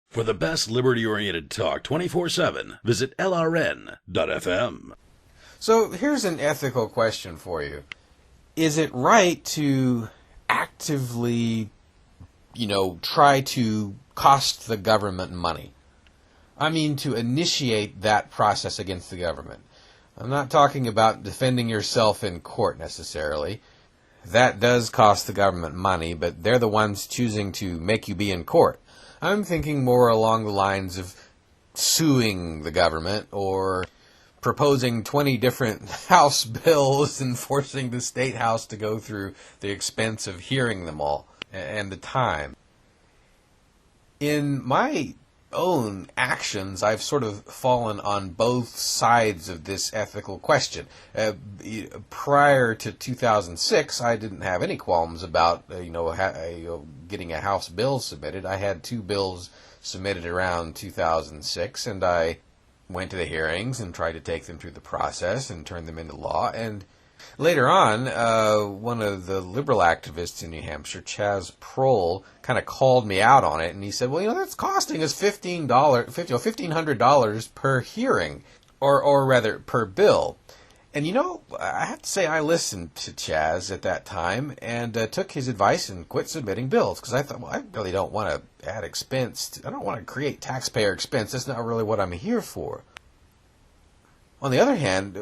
For the best liberty-oriented talk 24/7, visit LRN.FM. So here's an ethical question for you. Is it right to actively, try to cost the government money? I mean, to initiate that process against the government. I'm not talking about defending yourself in court necessarily. That does cost the government money, but they're the ones choosing to make you be in court. I'm thinking more along the lines of suing the government or proposing 20 different House bills and forcing the State House to go through the expense of hearing them all and the time. In my own actions, I've sort of fallen on both sides of this ethical question. Prior to 2006, I didn't have any qualms about getting a House bill submitted. I had two bills submitted around 2006, and I went to the hearings and tried to take them through the process and turn them into law. And later on, one of the liberal activists in New Hampshire, Chaz Prohl, kind of called me out on it, and he said, well, that's costing us $1,500 per hearing, or rather, per bill. And, I have to say I listened to Chaz at that time and took his advice and quit submitting bills, because I thought, well, I really don't want to add expense. I don't want to create taxpayer expense. That's not really what I'm here for. On the other hand,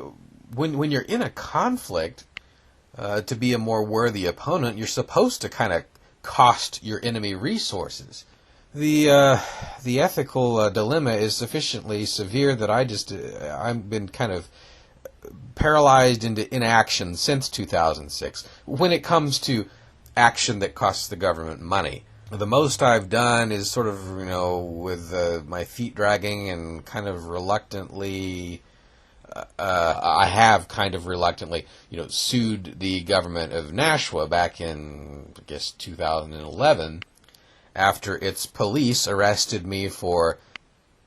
when you're in a conflict, to be a more worthy opponent, you're supposed to kind of cost your enemy resources. The ethical dilemma is sufficiently severe that I've been kind of paralyzed into inaction since 2006 when it comes to action that costs the government money. The most I've done is sort of, with my feet dragging and kind of reluctantly, I have kind of reluctantly, sued the government of Nashua back in, 2011 after its police arrested me for,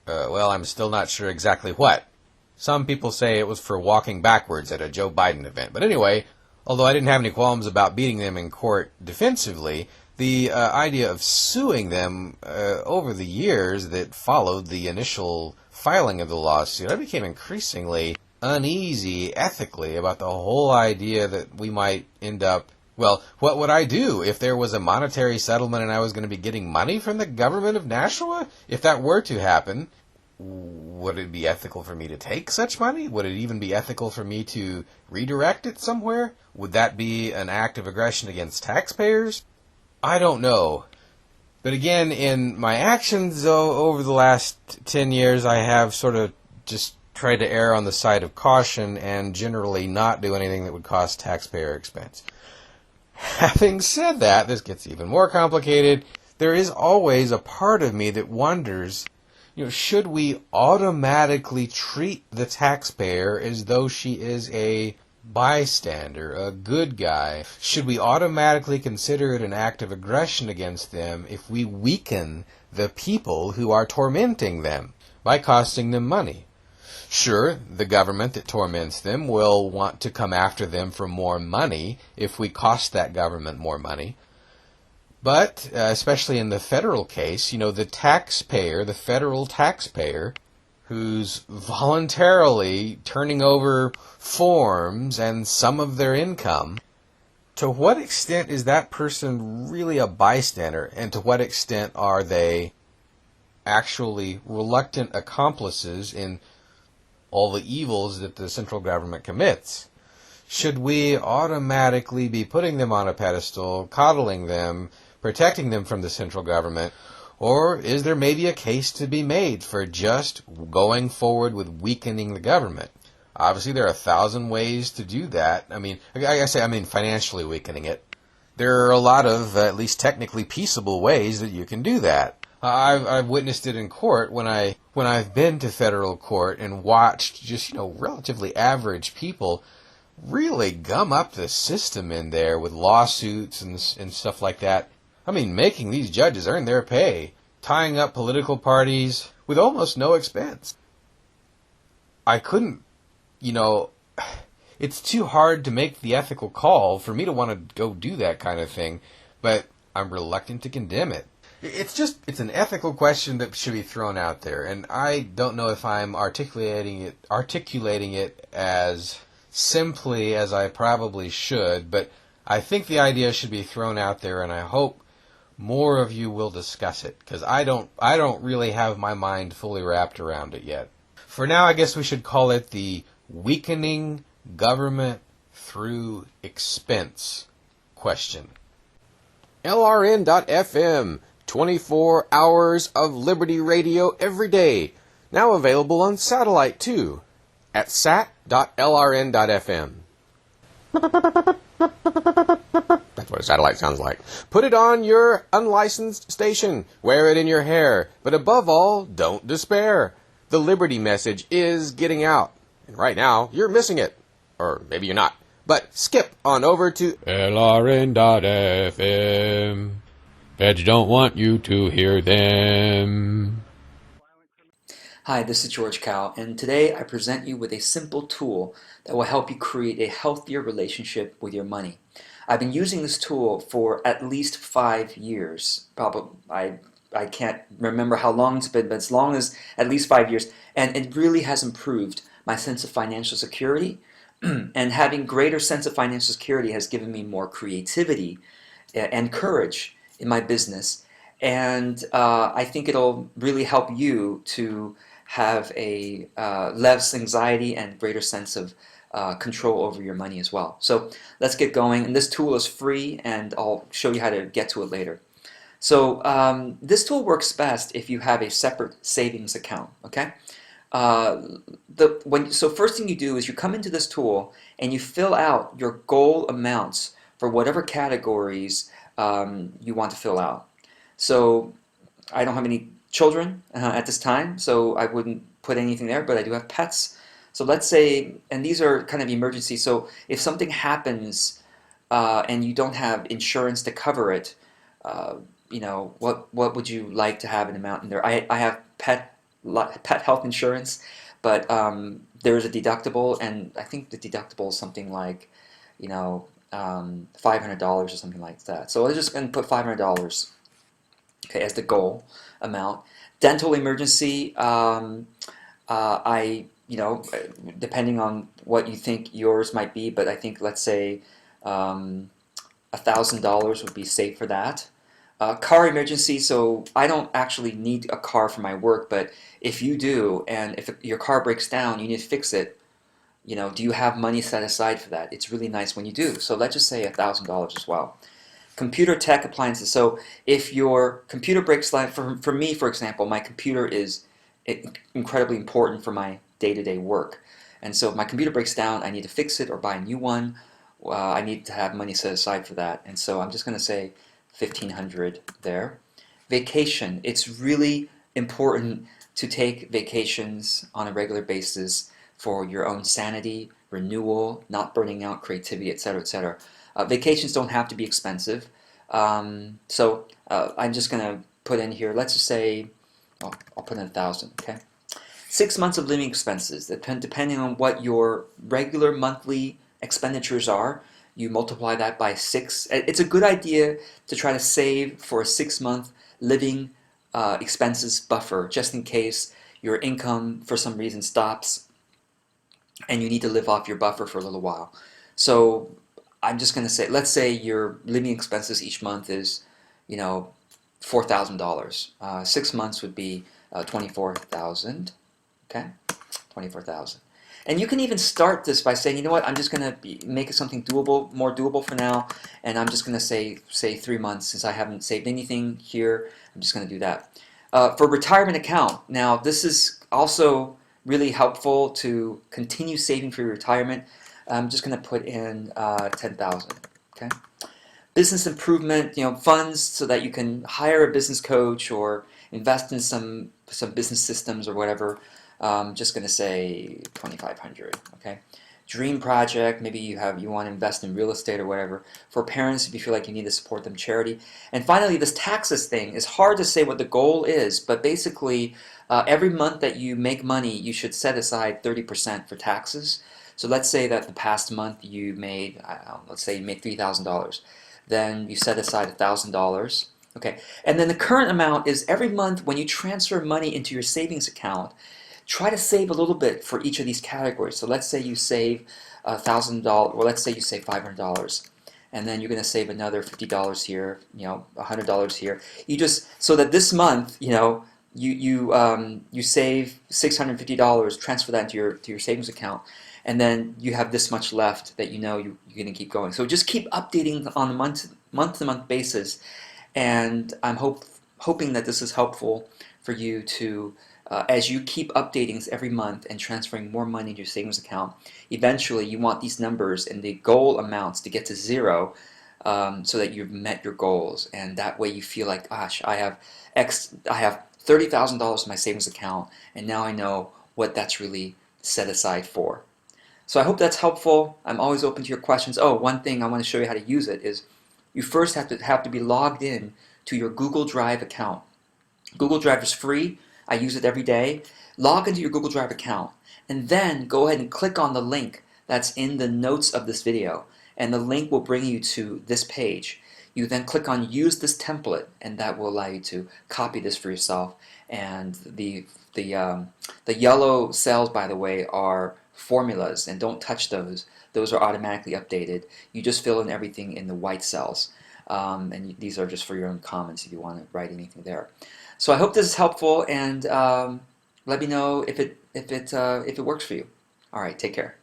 I'm still not sure exactly what. Some people say it was for walking backwards at a Joe Biden event. But anyway, although I didn't have any qualms about beating them in court defensively, the idea of suing them over the years that followed the initial filing of the lawsuit, I became increasingly uneasy ethically about the whole idea that we might end up, what would I do if there was a monetary settlement and I was going to be getting money from the government of Nashua? If that were to happen, would it be ethical for me to take such money? Would it even be ethical for me to redirect it somewhere? Would that be an act of aggression against taxpayers? I don't know. But again, in my actions over the last 10 years, I have sort of just tried to err on the side of caution and generally not do anything that would cost taxpayer expense. Having said that, this gets even more complicated. There is always a part of me that wonders, should we automatically treat the taxpayer as though she is a bystander, a good guy? Should we automatically consider it an act of aggression against them if we weaken the people who are tormenting them by costing them money? Sure, the government that torments them will want to come after them for more money if we cost that government more money. But, especially in the federal case, the taxpayer, the federal taxpayer, who's voluntarily turning over forms and some of their income, to what extent is that person really a bystander, and to what extent are they actually reluctant accomplices in all the evils that the central government commits? Should we automatically be putting them on a pedestal, coddling them, protecting them from the central government, or is there maybe a case to be made for just going forward with weakening the government? Obviously, there are 1,000 ways to do that. I mean financially weakening it. There are a lot of, at least technically peaceable ways that you can do that. I've witnessed it in court when I've been to federal court and watched just, relatively average people really gum up the system in there with lawsuits and stuff like that. I mean, making these judges earn their pay, tying up political parties with almost no expense. I couldn't, it's too hard to make the ethical call for me to want to go do that kind of thing, but I'm reluctant to condemn it. It's an ethical question that should be thrown out there, and I don't know if I'm articulating it as simply as I probably should, but I think the idea should be thrown out there, and I hope more of you will discuss it, because I don't really have my mind fully wrapped around it yet. For now, I guess we should call it the weakening government through expense question. LRN.FM, 24 hours of Liberty Radio every day. Now available on satellite too, at sat.lrn.fm. That's what a satellite sounds like. Put it on your unlicensed station. Wear it in your hair. But above all, don't despair. The Liberty message is getting out. And right now, you're missing it. Or maybe you're not. But skip on over to LRN.FM. Feds don't want you to hear them. Hi, this is George Cow, and today I present you with a simple tool that will help you create a healthier relationship with your money. I've been using this tool for at least 5 years. Probably, I can't remember how long it's been, but as long as at least 5 years, and it really has improved my sense of financial security. And having greater sense of financial security has given me more creativity and courage in my business. And I think it'll really help you to have a less anxiety and greater sense of control over your money as well. So let's get going. And this tool is free, and I'll show you how to get to it later. So this tool works best if you have a separate savings account. Okay. So first thing you do is you come into this tool and you fill out your goal amounts for whatever categories you want to fill out. So I don't have any children at this time, so I wouldn't put anything there, but I do have pets. So let's say, and these are kind of emergencies, so if something happens and you don't have insurance to cover it, what would you like to have an amount in there? I have pet health insurance, but there is a deductible, and I think the deductible is something like, $500 or something like that. So I'm just going to put $500, okay, as the goal amount. Dental emergency, depending on what you think yours might be, but I think, let's say, $1,000 would be safe for that. Car emergency, so I don't actually need a car for my work, but if you do, and if your car breaks down, you need to fix it, do you have money set aside for that? It's really nice when you do. So let's just say $1,000 as well. Computer tech appliances, so if your computer breaks down, for me, for example, my computer is incredibly important for my day-to-day work. And so if my computer breaks down, I need to fix it or buy a new one. I need to have money set aside for that. And so I'm just going to say $1,500 there. Vacation. It's really important to take vacations on a regular basis for your own sanity, renewal, not burning out, creativity, etc., etc. Vacations don't have to be expensive. So I'm just going to put in here, let's just say, I'll put in 1,000, okay? 6 months of living expenses, depending on what your regular monthly expenditures are, you multiply that by 6. It's a good idea to try to save for a 6-month living expenses buffer, just in case your income for some reason stops and you need to live off your buffer for a little while. So I'm just going to say, let's say your living expenses each month is, $4,000. 6 months would be 24,000. Okay, 24,000. And you can even start this by saying, you know what, I'm just going to make it something doable, more doable for now, and I'm just going to say 3 months, since I haven't saved anything here. I'm just going to do that. For retirement account, now this is also really helpful to continue saving for your retirement. I'm just going to put in 10,000. Okay. Business improvement, funds so that you can hire a business coach or invest in some business systems or whatever. Just going to say 2,500. Okay. Dream project, maybe you want to invest in real estate or whatever. For parents, if you feel like you need to support them, charity. And finally, this taxes thing is hard to say what the goal is, but basically every month that you make money, you should set aside 30% for taxes. So let's say that the past month you made, let's say you made $3,000. Then you set aside $1,000 Okay, and then the current amount is every month when you transfer money into your savings account, try to save a little bit for each of these categories. So let's say you save $1,000, well, let's say you save $500, and then you're going to save another $50 here, $100 here. You just, so that this month, you save $650, transfer that to your savings account, and then you have this much left that you're going to keep going. So just keep updating on a month-to-month basis, and I'm hoping that this is helpful for you to, as you keep updating every month and transferring more money to your savings account, eventually you want these numbers and the goal amounts to get to zero, so that you've met your goals, and that way you feel like, gosh, I have $30,000 in my savings account, and now I know what that's really set aside for. So I hope that's helpful. I'm always open to your questions. Oh, one thing I want to show you how to use it is you first have to be logged in to your Google Drive account. Google Drive is free. I use it every day. Log into your Google Drive account, and then go ahead and click on the link that's in the notes of this video, and the link will bring you to this page. You then click on use this template, and that will allow you to copy this for yourself. And the yellow cells, by the way, are formulas, and don't touch those. Those are automatically updated. You just fill in everything in the white cells, and these are just for your own comments if you want to write anything there. So I hope this is helpful, and let me know if it works for you. All right, take care.